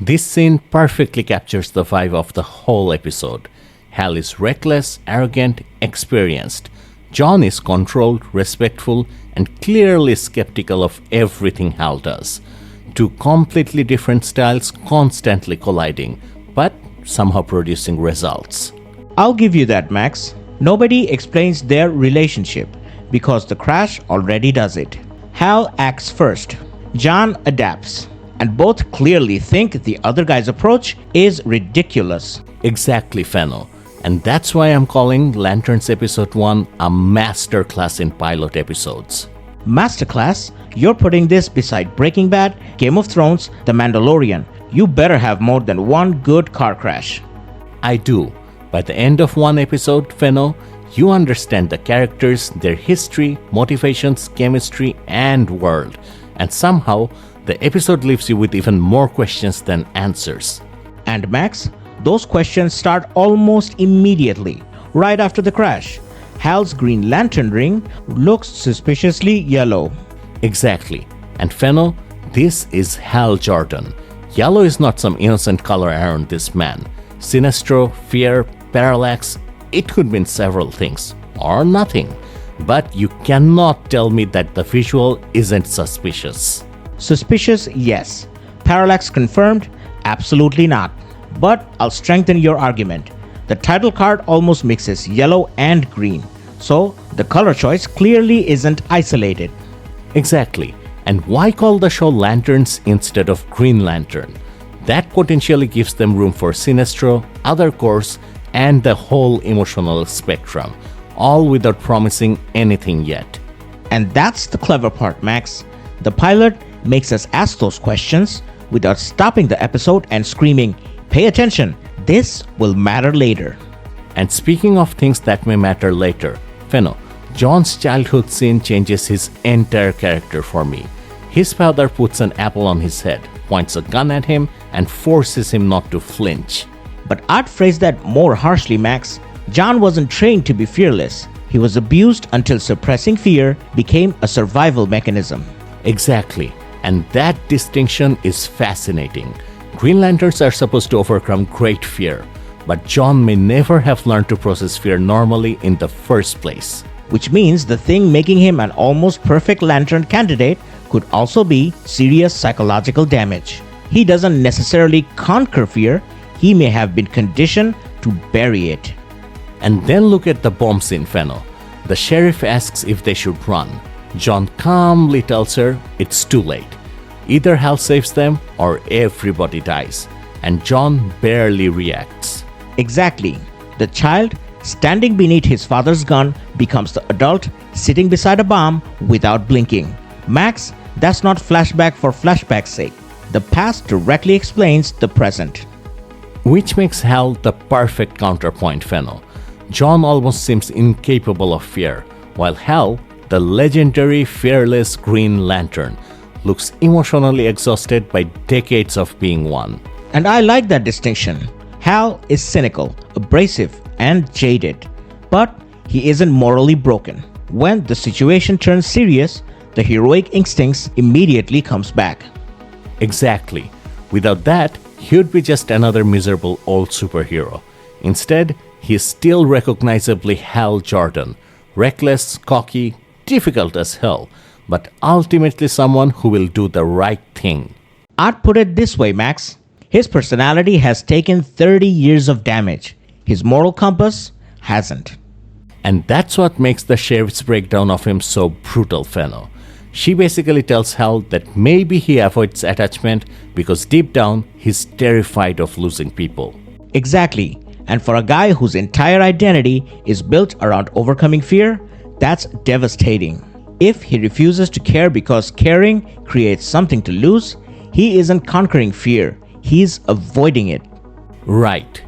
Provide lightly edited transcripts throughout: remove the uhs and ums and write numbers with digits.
This scene perfectly captures the vibe of the whole episode. Hal is reckless, arrogant, experienced. John is controlled, respectful, and clearly skeptical of everything Hal does. Two completely different styles constantly colliding, but somehow producing results. I'll give you that, Max. Nobody explains their relationship because the crash already does it. Hal acts first. John adapts. And both clearly think the other guy's approach is ridiculous. Exactly, Fennel. And that's why I'm calling Lanterns Episode 1 a masterclass in pilot episodes. Masterclass? You're putting this beside Breaking Bad, Game of Thrones, The Mandalorian. You better have more than one good car crash. I do. By the end of one episode, Fennel, you understand the characters, their history, motivations, chemistry, and world. And somehow, the episode leaves you with even more questions than answers. And Max, those questions start almost immediately, right after the crash. Hal's Green Lantern ring looks suspiciously yellow. Exactly. And Fennel, this is Hal Jordan. Yellow is not some innocent color around this man. Sinestro, fear, parallax, it could mean several things, or nothing. But you cannot tell me that the visual isn't suspicious. Suspicious, yes. Parallax confirmed? Absolutely not. But I'll strengthen your argument. The title card almost mixes yellow and green, so the color choice clearly isn't isolated. Exactly. And why call the show Lanterns instead of Green Lantern? That potentially gives them room for Sinestro, other cores, and the whole emotional spectrum, all without promising anything yet. And that's the clever part, Max. The pilot makes us ask those questions without stopping the episode and screaming, "Pay attention, this will matter later." And speaking of things that may matter later, Fennel, John's childhood scene changes his entire character for me. His father puts an apple on his head, points a gun at him, and forces him not to flinch. But I'd phrase that more harshly, Max. John wasn't trained to be fearless. He was abused until suppressing fear became a survival mechanism. Exactly. And that distinction is fascinating. Green Lanterns are supposed to overcome great fear, but John may never have learned to process fear normally in the first place. Which means the thing making him an almost perfect lantern candidate could also be serious psychological damage. He doesn't necessarily conquer fear, he may have been conditioned to bury it. And then look at the bomb scene, Fennel. The sheriff asks if they should run. John calmly tells her it's too late. Either Hal saves them or everybody dies. And John barely reacts. Exactly. The child standing beneath his father's gun becomes the adult sitting beside a bomb without blinking. Max, that's not flashback for flashback's sake. The past directly explains the present. Which makes Hal the perfect counterpoint, Fennel. John almost seems incapable of fear, while Hal, the legendary fearless Green Lantern, looks emotionally exhausted by decades of being one. And I like that distinction. Hal is cynical, abrasive, and jaded, but he isn't morally broken. When the situation turns serious, the heroic instincts immediately comes back. Exactly. Without that, he would be just another miserable old superhero. Instead, he is still recognizably Hal Jordan, reckless, cocky, difficult as hell, but ultimately someone who will do the right thing. I'd put it this way, Max. His personality has taken 30 years of damage. His moral compass hasn't. And that's what makes the sheriff's breakdown of him so brutal, Fennel. She basically tells Hal that maybe he avoids attachment because deep down he's terrified of losing people. Exactly. And for a guy whose entire identity is built around overcoming fear, that's devastating. If he refuses to care because caring creates something to lose, he isn't conquering fear, he's avoiding it. Right.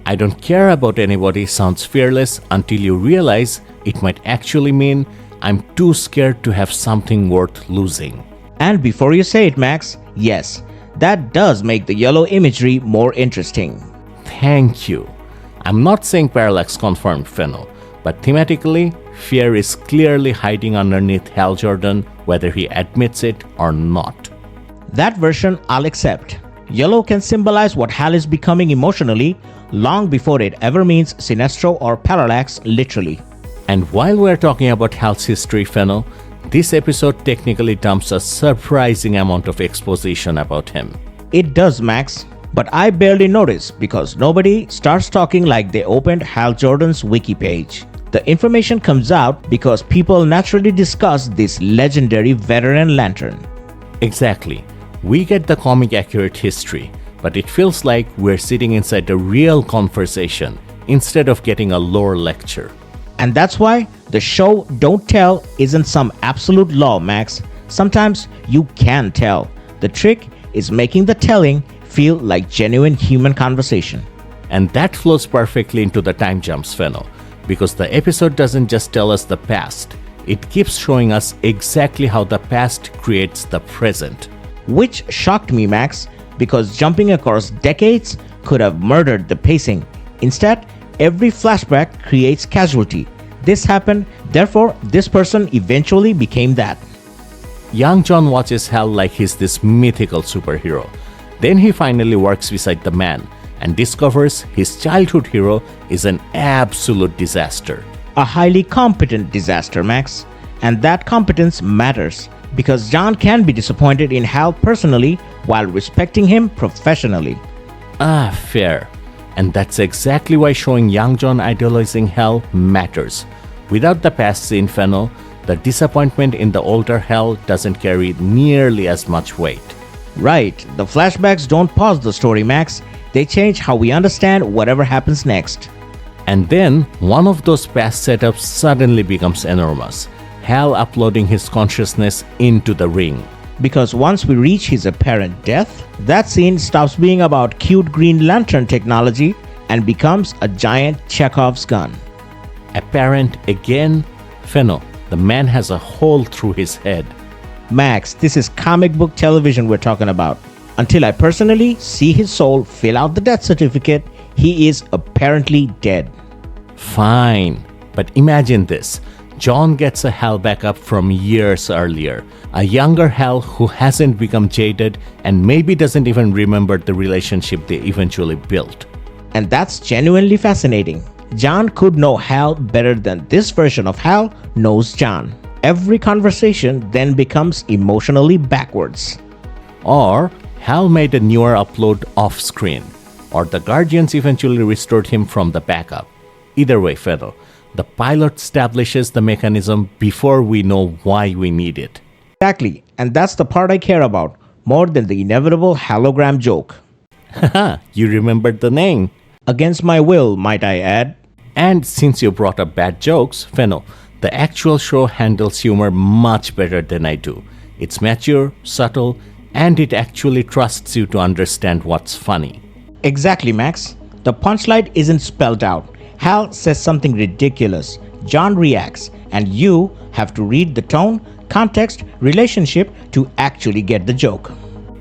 I don't care about anybody sounds fearless until you realize it might actually mean I'm too scared to have something worth losing. And before you say it, Max, yes, that does make the yellow imagery more interesting. Thank you. I'm not saying parallax confirmed, Fennel, but thematically, fear is clearly hiding underneath Hal Jordan, whether he admits it or not. That version I'll accept. Yellow can symbolize what Hal is becoming emotionally long before it ever means sinestro or parallax literally. And while we're talking about Hal's history, Fennel, this episode technically dumps a surprising amount of exposition about him. It does, Max, but I barely notice because nobody starts talking like they opened Hal Jordan's wiki page. The information comes out because people naturally discuss this legendary veteran lantern. Exactly. We get the comic accurate history, but it feels like we're sitting inside a real conversation instead of getting a lore lecture. And that's why the show Don't Tell isn't some absolute law, Max. Sometimes you can tell. The trick is making the telling feel like genuine human conversation. And that flows perfectly into the time jumps, Fennel, because the episode doesn't just tell us the past, it keeps showing us exactly how the past creates the present. Which shocked me, Max, because jumping across decades could have murdered the pacing. Instead, every flashback creates casualty. This happened, therefore this person eventually became that. Young John watches Hal like he's this mythical superhero. Then he finally works beside the man and discovers his childhood hero is an absolute disaster. A highly competent disaster, Max. And that competence matters because John can be disappointed in Hal personally while respecting him professionally. Fair. And that's exactly why showing young John idolizing Hal matters. Without the past scene, Fennel, the disappointment in the older Hal doesn't carry nearly as much weight. Right, the flashbacks don't pause the story, Max. They change how we understand whatever happens next. And then, one of those past setups suddenly becomes enormous. Hal uploading his consciousness into the ring. Because once we reach his apparent death, that scene stops being about cute Green Lantern technology and becomes a giant Chekhov's gun. Apparent again? Fennel, the man has a hole through his head. Max, this is comic book television we're talking about. Until I personally see his soul fill out the death certificate, he is apparently dead. Fine, but imagine this. John gets a Hal backup from years earlier. A younger Hal who hasn't become jaded and maybe doesn't even remember the relationship they eventually built. And that's genuinely fascinating. John could know Hal better than this version of Hal knows John. Every conversation then becomes emotionally backwards. Or Hal made a newer upload off-screen. Or the Guardians eventually restored him from the backup. Either way, Fennel, the pilot establishes the mechanism before we know why we need it. Exactly, and that's the part I care about, more than the inevitable hologram joke. Haha, you remembered the name. Against my will, might I add. And since you brought up bad jokes, Fennel, the actual show handles humor much better than I do. It's mature, subtle, and it actually trusts you to understand what's funny. Exactly, Max. The punchline isn't spelled out. Hal says something ridiculous. John reacts, and you have to read the tone, context, relationship to actually get the joke.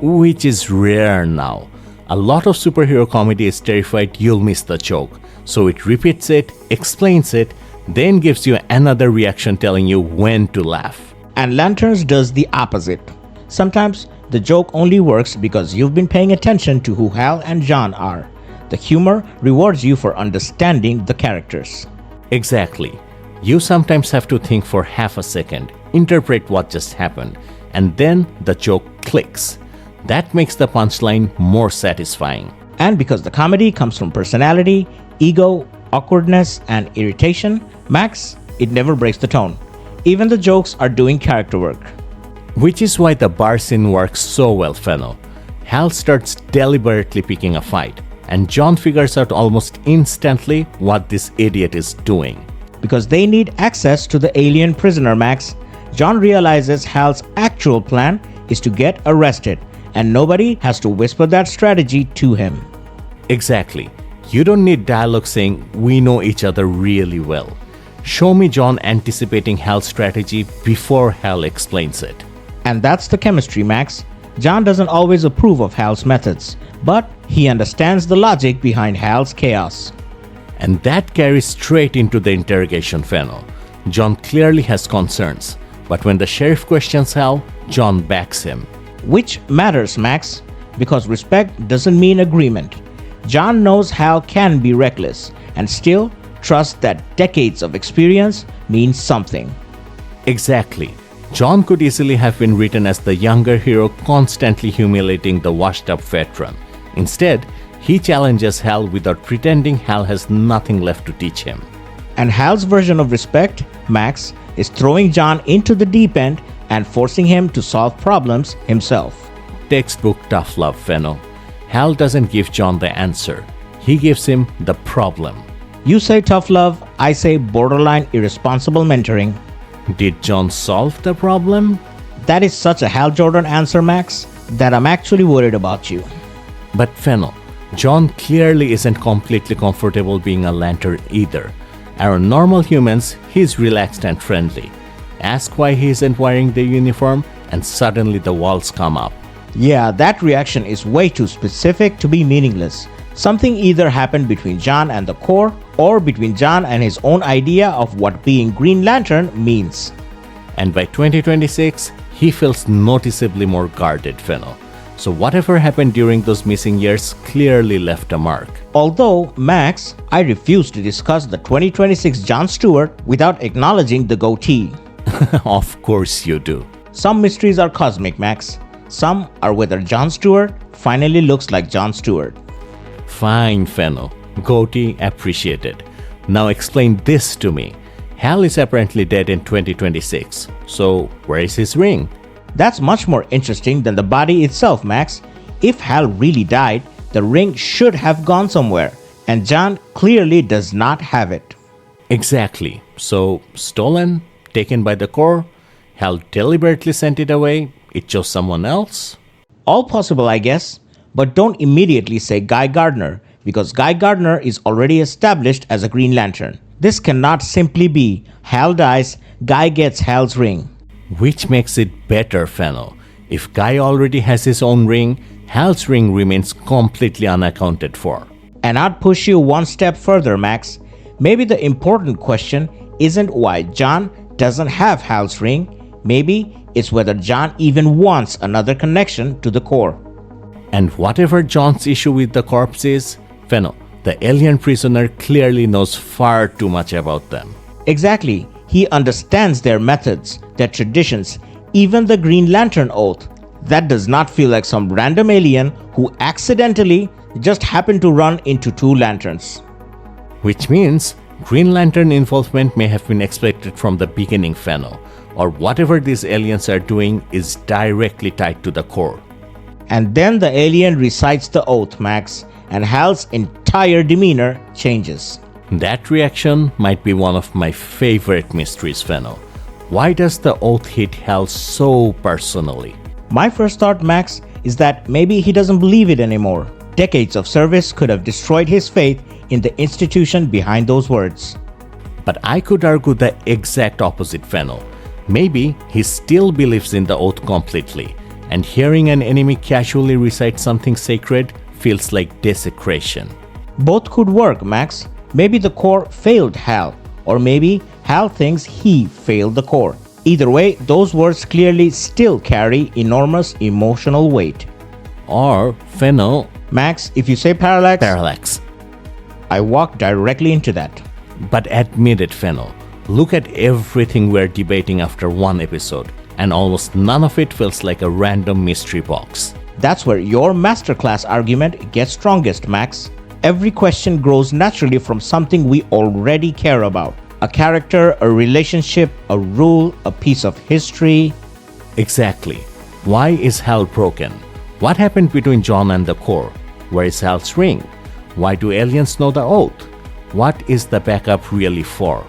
Which is rare now. A lot of superhero comedy is terrified you'll miss the joke, so it repeats it, explains it, then gives you another reaction telling you when to laugh. And Lanterns does the opposite. Sometimes the joke only works because you've been paying attention to who Hal and John are. The humor rewards you for understanding the characters. Exactly. You sometimes have to think for half a second, interpret what just happened, and then the joke clicks. That makes the punchline more satisfying. And because the comedy comes from personality, ego, awkwardness, and irritation, Max, it never breaks the tone. Even the jokes are doing character work. Which is why the bar scene works so well, Fennel. Hal starts deliberately picking a fight, and John figures out almost instantly what this idiot is doing. Because they need access to the alien prisoner, Max. John realizes Hal's actual plan is to get arrested, and nobody has to whisper that strategy to him. Exactly. You don't need dialogue saying, "We know each other really well." Show me John anticipating Hal's strategy before Hal explains it. And that's the chemistry, Max. John doesn't always approve of Hal's methods, but he understands the logic behind Hal's chaos. And that carries straight into the interrogation, Fennel. John clearly has concerns, but when the sheriff questions Hal, John backs him. Which matters, Max. because respect doesn't mean agreement. John knows Hal can be reckless and still trusts that decades of experience means something. Exactly. John could easily have been written as the younger hero constantly humiliating the washed-up veteran. Instead, he challenges Hal without pretending Hal has nothing left to teach him. And Hal's version of respect, Max, is throwing John into the deep end and forcing him to solve problems himself. Textbook tough love, Fenno. Hal doesn't give John the answer. He gives him the problem. You say tough love, I say borderline irresponsible mentoring. Did John solve the problem? That is such a Hal Jordan answer, Max, that I'm actually worried about you. But Fenno, John clearly isn't completely comfortable being a lantern either. Around normal humans, he's relaxed and friendly. Ask why he isn't wearing the uniform, and suddenly the walls come up. Yeah, that reaction is way too specific to be meaningless. Something either happened between John and the Corps, or between John and his own idea of what being Green Lantern means. And by 2026, he feels noticeably more guarded, Fenno. So whatever happened during those missing years clearly left a mark. Although, Max, I refuse to discuss the 2026 John Stewart without acknowledging the goatee. Of course you do. Some mysteries are cosmic, Max. Some are whether John Stewart finally looks like John Stewart. Fine, Fenno. Goatee appreciated. Now explain this to me. Hal is apparently dead in 2026. So where is his ring? That's much more interesting than the body itself, Max. If Hal really died, the ring should have gone somewhere, and John clearly does not have it. Exactly. So stolen, taken by the Corps, Hal deliberately sent it away, it chose someone else? All possible, I guess, but don't immediately say Guy Gardner, because Guy Gardner is already established as a Green Lantern. This cannot simply be Hal dies, Guy gets Hal's ring. Which makes it better, Fenno. If Guy already has his own ring, Hal's ring remains completely unaccounted for. And I'd push you one step further, Max. Maybe the important question isn't why John doesn't have Hal's ring. Maybe it's whether John even wants another connection to the Corps. And whatever John's issue with the corpse is, Fenno, the alien prisoner clearly knows far too much about them. Exactly. He understands their methods, their traditions, even the Green Lantern Oath. That does not feel like some random alien who accidentally just happened to run into two lanterns. Which means Green Lantern involvement may have been expected from the beginning, Fenno, or whatever these aliens are doing is directly tied to the Corps. And then the alien recites the oath, Max, and Hal's entire demeanor changes. That reaction might be one of my favorite mysteries, Fenno. Why does the oath hit Hal so personally? My first thought, Max, is that maybe he doesn't believe it anymore. Decades of service could have destroyed his faith in the institution behind those words. But I could argue the exact opposite, Fenno. Maybe he still believes in the oath completely, and hearing an enemy casually recite something sacred feels like desecration. Both could work, Max. Maybe the Corps failed Hal, or maybe Hal thinks he failed the Corps. Either way, those words clearly still carry enormous emotional weight. Or, Fenno, Max, if you say parallax, parallax. I walk directly into that. But admit it, Fenno. Look at everything we're debating after one episode, and almost none of it feels like a random mystery box. That's where your masterclass argument gets strongest, Max. Every question grows naturally from something we already care about. A character, a relationship, a rule, a piece of history. Exactly. Why is Hal broken? What happened between John and the Corps? Where is Hal's ring? Why do aliens know the oath? What is the backup really for?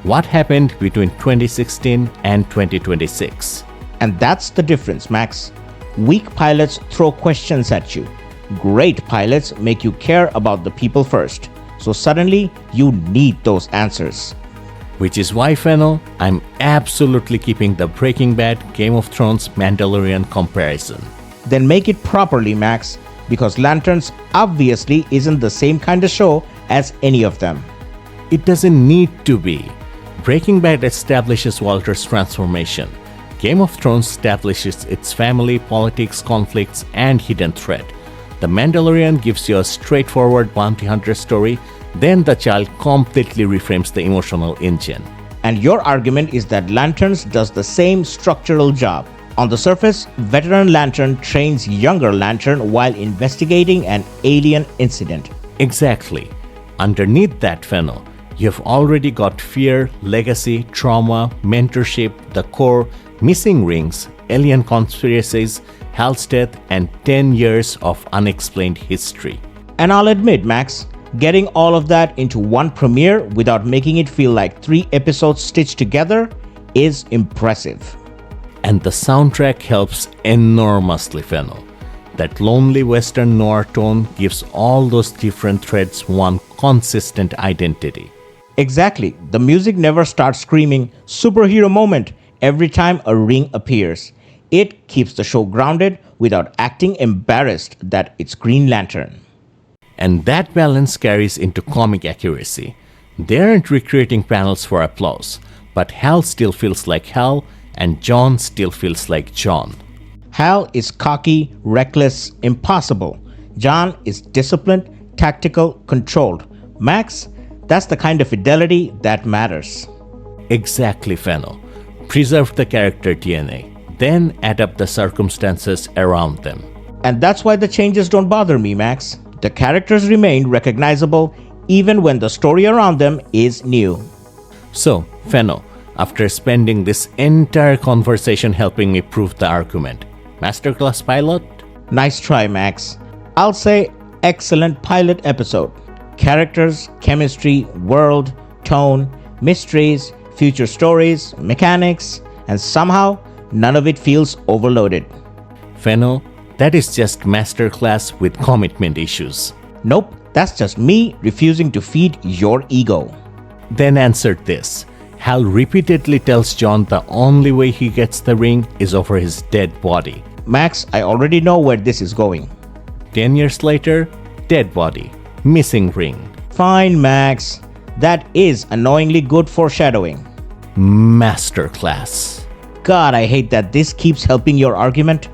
What happened between 2016 and 2026? And that's the difference, Max. Weak pilots throw questions at you. Great pilots make you care about the people first. So suddenly, you need those answers. Which is why, Fenno, I'm absolutely keeping the Breaking Bad, Game of Thrones, Mandalorian comparison. Then make it properly, Max, because Lanterns obviously isn't the same kind of show as any of them. It doesn't need to be. Breaking Bad establishes Walter's transformation. Game of Thrones establishes its family, politics, conflicts, and hidden threat. The Mandalorian gives you a straightforward bounty hunter story, then the child completely reframes the emotional engine. And your argument is that Lanterns does the same structural job. On the surface, veteran Lantern trains younger Lantern while investigating an alien incident. Exactly. Underneath that funnel, you've already got fear, legacy, trauma, mentorship, the core, missing rings, alien conspiracies, Hal's death, and 10 years of unexplained history. And I'll admit, Max, getting all of that into one premiere without making it feel like 3 episodes stitched together is impressive. And the soundtrack helps enormously, Fennel. That lonely Western noir tone gives all those different threads one consistent identity. Exactly. The music never starts screaming, superhero moment, every time a ring appears. It keeps the show grounded without acting embarrassed that it's Green Lantern. And that balance carries into comic accuracy. They aren't recreating panels for applause, but Hal still feels like Hal, and John still feels like John. Hal is cocky, reckless, impossible. John is disciplined, tactical, controlled. Max, that's the kind of fidelity that matters. Exactly, Fennel. Preserve the character DNA, then adapt the circumstances around them. And that's why the changes don't bother me, Max. The characters remain recognizable even when the story around them is new. So, Fennel, after spending this entire conversation helping me prove the argument, Masterclass pilot? Nice try, Max. I'll say excellent pilot episode. Characters, chemistry, world, tone, mysteries, future stories, mechanics, and somehow none of it feels overloaded. Fennel, that is just Masterclass with commitment issues. Nope, that's just me refusing to feed your ego. Then answer this. Hal repeatedly tells John the only way he gets the ring is over his dead body. Max, I already know where this is going. 10 years later, dead body, missing ring. Fine, Max. That is annoyingly good foreshadowing. Masterclass. God, I hate that this keeps helping your argument.